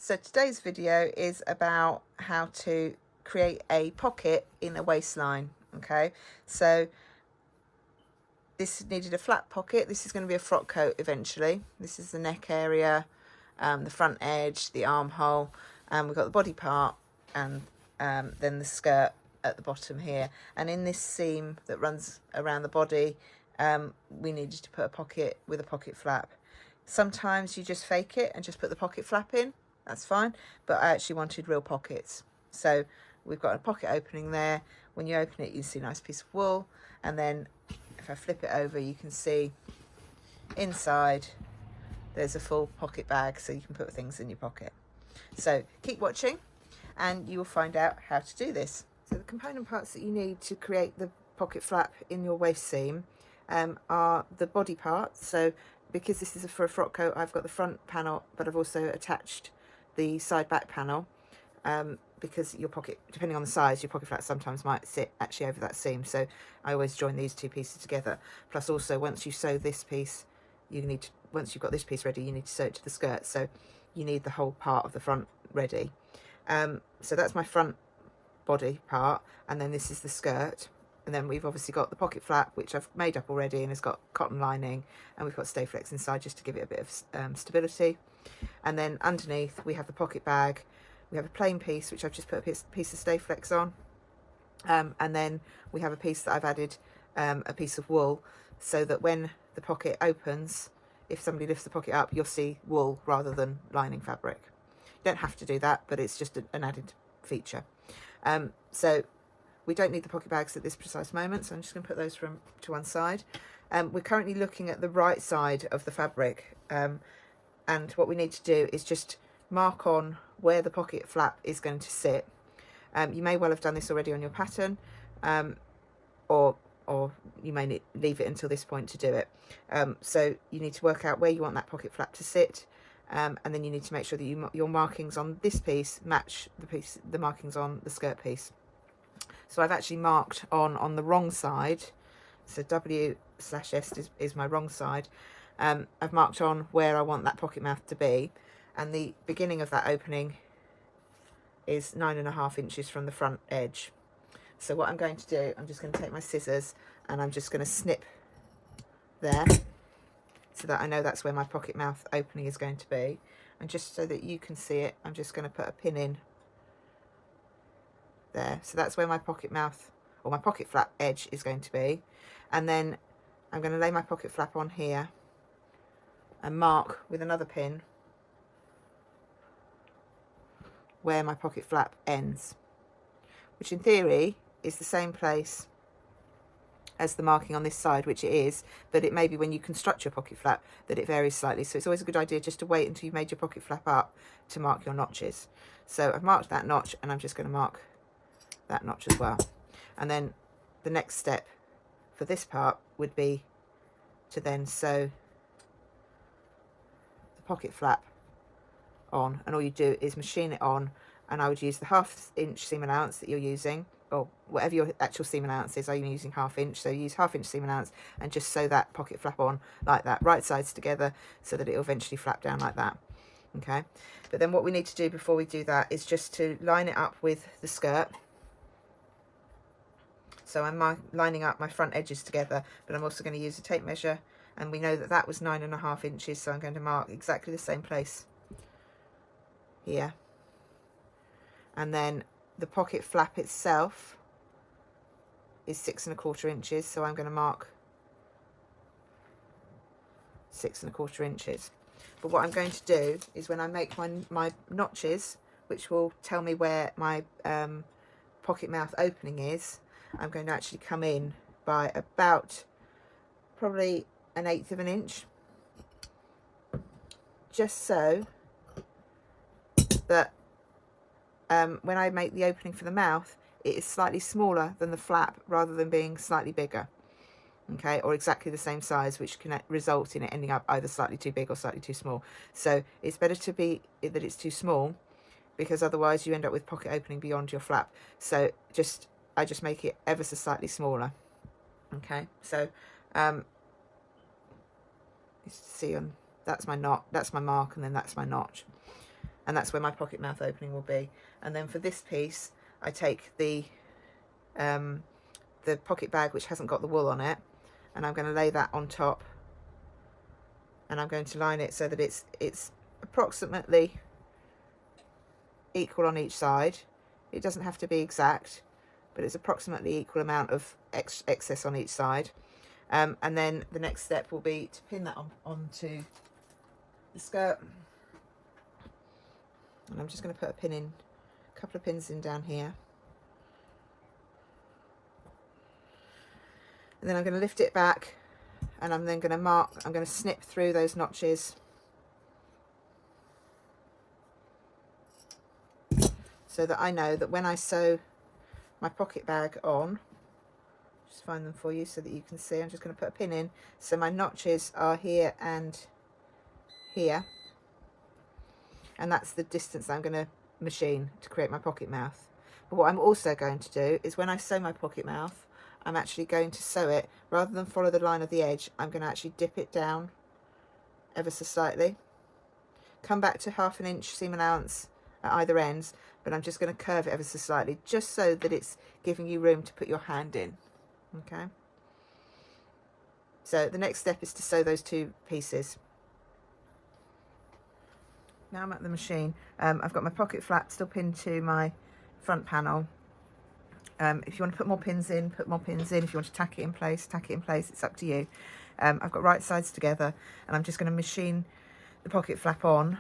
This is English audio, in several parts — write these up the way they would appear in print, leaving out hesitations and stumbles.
So today's video is about how to create a pocket in a waistline. Okay, so this needed a flat pocket. This is going to be a frock coat eventually. This is the neck area, the front edge, the armhole, and we've got the body part, and then the skirt at the bottom here. And in this seam that runs around the body, we needed to put a pocket with a pocket flap. Sometimes you just fake it and just put the pocket flap in, that's fine, but I actually wanted real pockets. So we've got a pocket opening there. When you open it, you see a nice piece of wool, and then if I flip it over, you can see inside there's a full pocket bag, so you can put things in your pocket. So keep watching and you will find out how to do this. So the component parts that you need to create the pocket flap in your waist seam are the body parts. So because this is for a frock coat, I've got the front panel, but I've also attached the side back panel, because your pocket, depending on the size, your pocket flap sometimes might sit actually over that seam. So I always join these two pieces together. Plus also, once you sew this piece, once you've got this piece ready, you need to sew it to the skirt. So you need the whole part of the front ready. So that's my front body part, and then this is the skirt. And then we've obviously got the pocket flap, which I've made up already, and it's got cotton lining, and we've got Stay Flex inside just to give it a bit of stability. And then underneath we have the pocket bag. We have a plain piece which I've just put a piece of Stay Flex on, and then we have a piece that I've added a piece of wool, so that when the pocket opens, if somebody lifts the pocket up, you'll see wool rather than lining fabric. You don't have to do that, but it's just an added feature. So we don't need the pocket bags at this precise moment, so I'm just going to put those to one side. We're currently looking at the right side of the fabric, and what we need to do is just mark on where the pocket flap is going to sit. You may well have done this already on your pattern, or you may leave it until this point to do it. So you need to work out where you want that pocket flap to sit, and then you need to make sure that your markings on this piece match the markings on the skirt piece. So I've actually marked on the wrong side, so W/S is my wrong side. I've marked on where I want that pocket mouth to be, and the beginning of that opening is 9.5 inches from the front edge. So what I'm going to do, I'm just going to take my scissors and I'm just going to snip there, so that I know that's where my pocket mouth opening is going to be. And just so that you can see it, I'm just going to put a pin in there. So that's where my pocket mouth, or my pocket flap edge, is going to be. And then I'm going to lay my pocket flap on here and mark with another pin where my pocket flap ends, which in theory is the same place as the marking on this side, which it is, but it may be when you construct your pocket flap that it varies slightly. So it's always a good idea just to wait until you've made your pocket flap up to mark your notches. So I've marked that notch, and I'm just going to mark that notch as well. And then the next step for this part would be to then sew the pocket flap on, and all you do is machine it on. And I would use the 1/2 inch seam allowance that you're using, or whatever your actual seam allowance is. I'm using 1/2 inch, so use 1/2 inch seam allowance and just sew that pocket flap on like that, right sides together, so that it will eventually flap down like that. Okay, but then what we need to do before we do that is just to line it up with the skirt. So I'm lining up my front edges together, but I'm also going to use a tape measure, and we know that that was 9.5 inches, so I'm going to mark exactly the same place here. And then the pocket flap itself is 6.25 inches, so I'm going to mark 6.25 inches. But what I'm going to do is, when I make my notches, which will tell me where my pocket mouth opening is, I'm going to actually come in by about probably 1/8 of an inch, just so that when I make the opening for the mouth, it is slightly smaller than the flap rather than being slightly bigger, okay, or exactly the same size, which can result in it ending up either slightly too big or slightly too small. So it's better to be that it's too small, because otherwise you end up with pocket opening beyond your flap. So I just make it ever so slightly smaller. Okay, so you see, that's my knot, that's my mark, and then that's my notch. and that's where my pocket mouth opening will be. And then for this piece, I take the pocket bag which hasn't got the wool on it, and I'm going to lay that on top, and I'm going to line it so that it's approximately equal on each side. It doesn't have to be exact, but it's approximately equal amount of excess on each side. And then the next step will be to pin that onto the skirt. And I'm just going to put a couple of pins in down here. And then I'm going to lift it back, and I'm then going to snip through those notches so that I know that when I sew my pocket bag on, just find them for you so that you can see. I'm just going to put a pin in, so my notches are here and here, and that's the distance I'm going to machine to create my pocket mouth. But what I'm also going to do is, when I sew my pocket mouth, I'm actually going to sew it, rather than follow the line of the edge, I'm going to actually dip it down ever so slightly, come back to 1/2 inch seam allowance at either ends, but I'm just going to curve it ever so slightly, just so that it's giving you room to put your hand in. Okay, so the next step is to sew those two pieces. Now I'm at the machine. I've got my pocket flap still pinned to my front panel. If you want to put more pins in, put more pins in. If you want to tack it in place, tack it in place. It's up to you. I've got right sides together, and I'm just going to machine the pocket flap on,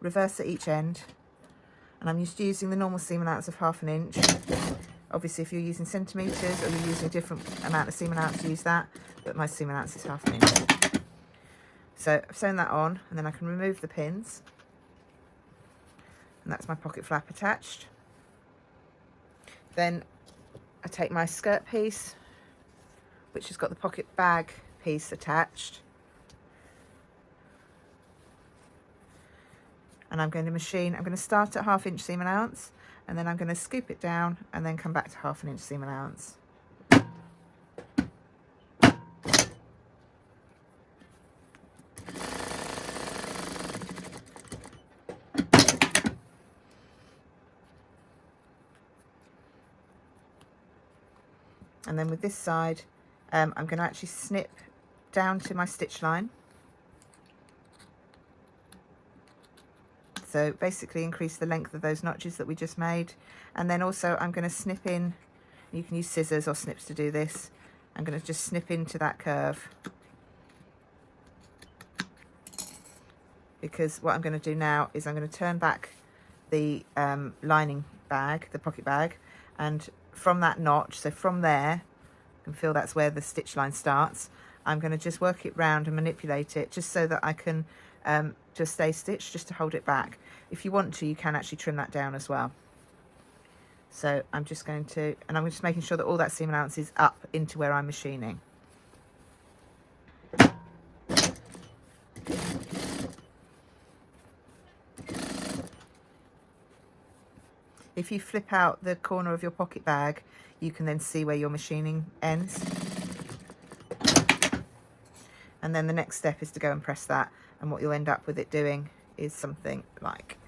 reverse at each end, and I'm just using the normal seam allowance of 1/2 inch. Obviously, if you're using centimetres or you're using a different amount of seam allowance, use that, but my seam allowance is 1/2 inch. So I've sewn that on, and then I can remove the pins, and that's my pocket flap attached. Then I take my skirt piece, which has got the pocket bag piece attached, and I'm going to machine. I'm going to start at 1/2 inch seam allowance, and then I'm going to scoop it down and then come back to 1/2 inch seam allowance. And then with this side, I'm going to actually snip down to my stitch line. So basically increase the length of those notches that we just made. And then also I'm going to snip in, you can use scissors or snips to do this. I'm going to just snip into that curve, because what I'm going to do now is I'm going to turn back the lining bag, the pocket bag, and from that notch, so from there, you can feel that's where the stitch line starts. I'm going to just work it round and manipulate it just so that I can just stay stitched, just to hold it back. If you want to, you can actually trim that down as well. So I'm just going to, and I'm just making sure that all that seam allowance is up into where I'm machining. If you flip out the corner of your pocket bag, you can then see where your machining ends. And then the next step is to go and press that, and what you'll end up with it doing is something like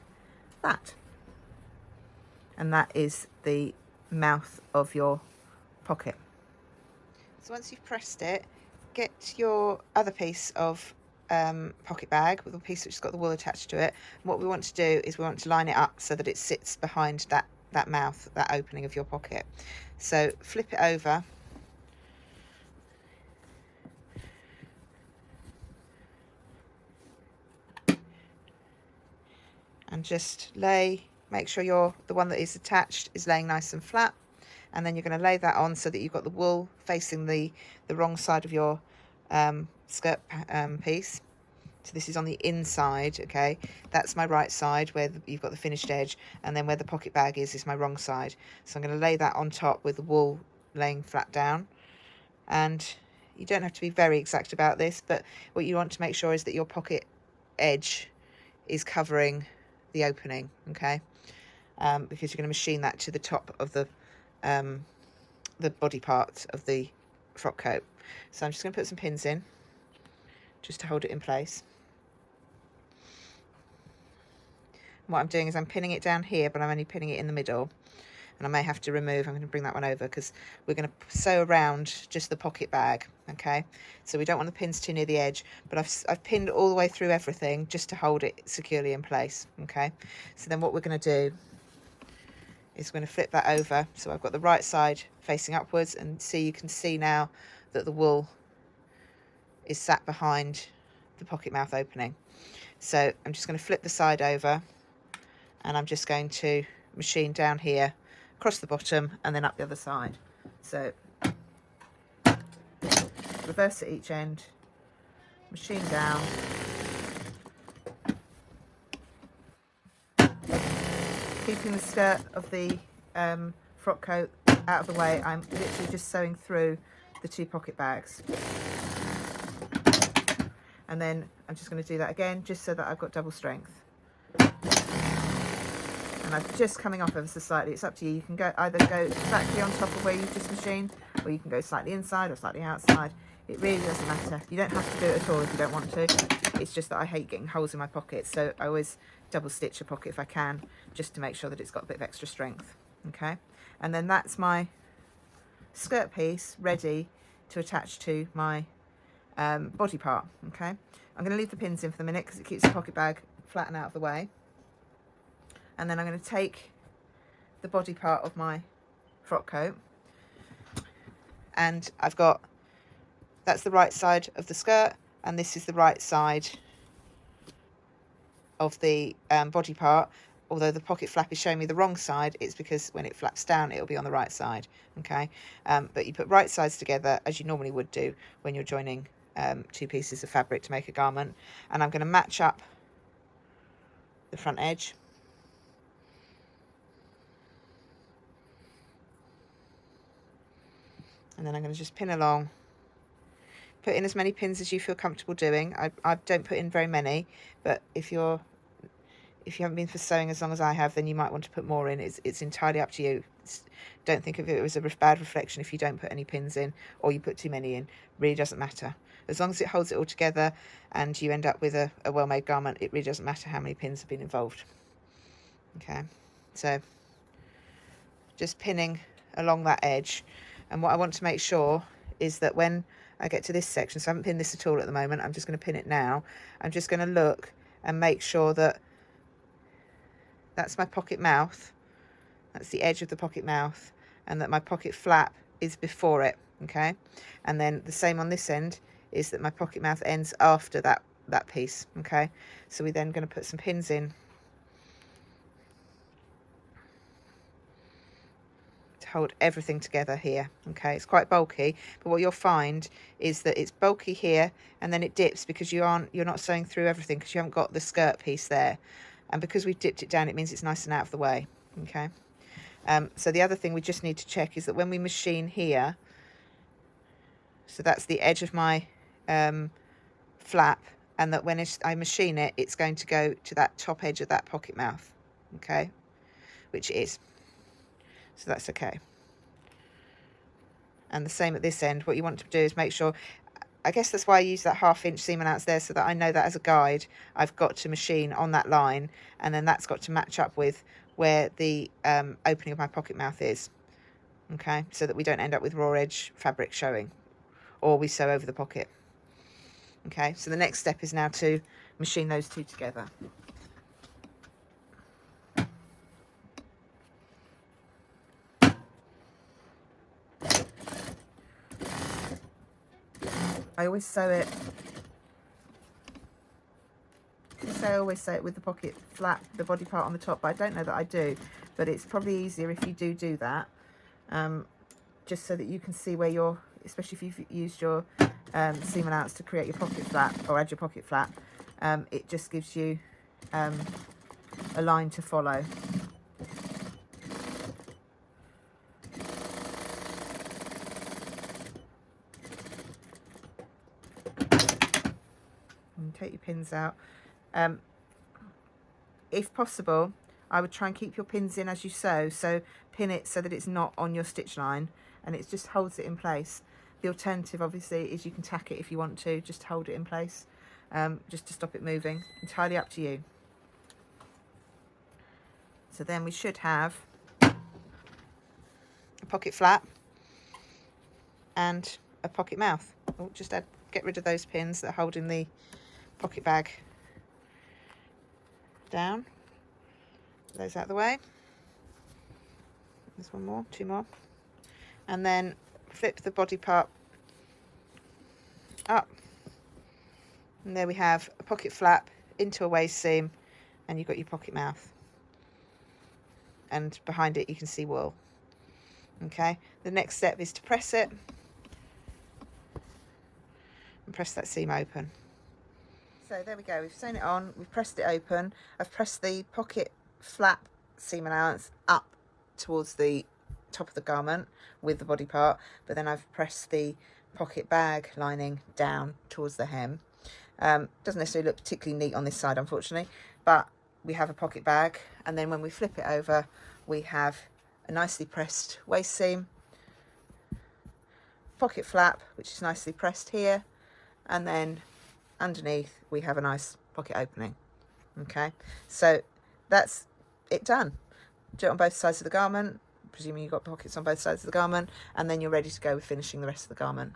that. And that is the mouth of your pocket. So once you've pressed it, get your other piece of pocket bag with a piece which has got the wool attached to it. And what we want to do is we want to line it up so that it sits behind that mouth, that opening of your pocket. So flip it over, and just make sure the one that is attached is laying nice and flat, and then you're going to lay that on so that you've got the wool facing the wrong side of your skirt piece. So this is on the inside, okay? That's my right side where you've got the finished edge, and then where the pocket bag is my wrong side. So I'm going to lay that on top with the wool laying flat down. And you don't have to be very exact about this, but what you want to make sure is that your pocket edge is covering the opening, okay? Because you're going to machine that to the top of the body part of the frock coat. So I'm just going to put some pins in just to hold it in place. What I'm doing is I'm pinning it down here, but I'm only pinning it in the middle. And I may have to remove, I'm going to bring that one over because we're going to sew around just the pocket bag, okay? So we don't want the pins too near the edge, but I've pinned all the way through everything just to hold it securely in place, okay? So then what we're going to do is we're going to flip that over. So I've got the right side facing upwards, and you can see now that the wool is sat behind the pocket mouth opening. So I'm just going to flip the side over, and I'm just going to machine down here across the bottom and then up the other side. So reverse at each end, machine down, keeping the skirt of the frock coat out of the way. I'm literally just sewing through the 2 pocket bags, and then I'm just going to do that again just so that I've got double strength. And I'm just coming off ever so slightly. It's up to you. You can either go exactly on top of where you've just machined, or you can go slightly inside or slightly outside. It really doesn't matter. You don't have to do it at all if you don't want to. It's just that I hate getting holes in my pockets, so I always double stitch a pocket if I can, just to make sure that it's got a bit of extra strength. Okay, and then that's my skirt piece ready to attach to my body part. Okay, I'm going to leave the pins in for the minute because it keeps the pocket bag flat and out of the way. And then I'm going to take the body part of my frock coat, and that's the right side of the skirt, and this is the right side of the body part. Although the pocket flap is showing me the wrong side, it's because when it flaps down it'll be on the right side, okay? But you put right sides together as you normally would do when you're joining 2 pieces of fabric to make a garment. And I'm going to match up the front edge. And then I'm going to just pin along. Put in as many pins as you feel comfortable doing. I don't put in very many, but if you haven't been for sewing as long as I have, then you might want to put more in. It's entirely up to you. Don't think of it as a bad reflection if you don't put any pins in, or you put too many in. Really doesn't matter. As long as it holds it all together and you end up with a well-made garment, it really doesn't matter how many pins have been involved. Okay, so just pinning along that edge. And what I want to make sure is that when I get to this section, so I haven't pinned this at all at the moment, I'm just going to pin it now. I'm just going to look and make sure that that's my pocket mouth, that's the edge of the pocket mouth, and that my pocket flap is before it, okay? And then the same on this end is that my pocket mouth ends after that piece, okay? So we're then going to put some pins in hold everything together here. Okay, it's quite bulky, but what you'll find is that it's bulky here and then it dips because you're not sewing through everything because you haven't got the skirt piece there, and because we've dipped it down it means it's nice and out of the way. Okay, so the other thing we just need to check is that when we machine here, so that's the edge of my flap, and that when I machine it, it's going to go to that top edge of that pocket mouth, okay, which it is. So that's okay. And the same at this end. What you want to do is make sure, I guess that's why I use that 1/2 inch seam allowance there, so that I know that as a guide I've got to machine on that line, and then that's got to match up with where the opening of my pocket mouth is, okay, so that we don't end up with raw edge fabric showing or we sew over the pocket. Okay, so the next step is now to machine those two together. I always sew it, I always sew it with the pocket flap, the body part on the top, but I don't know that I do, but it's probably easier if you do that, just so that you can see where you're, especially if you've used your seam allowance to create your pocket flap or add your pocket flap, it just gives you a line to follow. And take your pins out. If possible, I would try and keep your pins in as you sew, so pin it so that it's not on your stitch line and it just holds it in place. The alternative obviously is you can tack it if you want to, just hold it in place, just to stop it moving. Entirely up to you. So then we should have a pocket flap and a pocket mouth. Oh, just get rid of those pins that are holding the pocket bag down. Those out of the way. There's one more, two more. And then flip the body part up. And there we have a pocket flap into a waist seam, and you've got your pocket mouth. And behind it you can see wool. Okay, the next step is to press it and press that seam open. So there we go, we've sewn it on, we've pressed it open. I've pressed the pocket flap seam allowance up towards the top of the garment with the body part, but then I've pressed the pocket bag lining down towards the hem. Doesn't necessarily look particularly neat on this side, unfortunately, but we have a pocket bag, and then when we flip it over we have a nicely pressed waist seam, pocket flap which is nicely pressed here, and then underneath we have a nice pocket opening. Okay, so that's it done. Do it on both sides of the garment, presuming you've got pockets on both sides of the garment, and then you're ready to go with finishing the rest of the garment.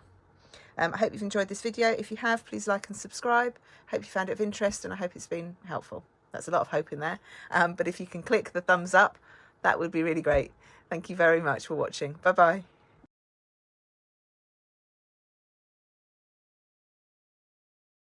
I hope you've enjoyed this video. If you have, please like and subscribe. Hope you found it of interest, and I hope it's been helpful. That's a lot of hope in there, but if you can click the thumbs up, that would be really great. Thank you very much for watching. Bye bye.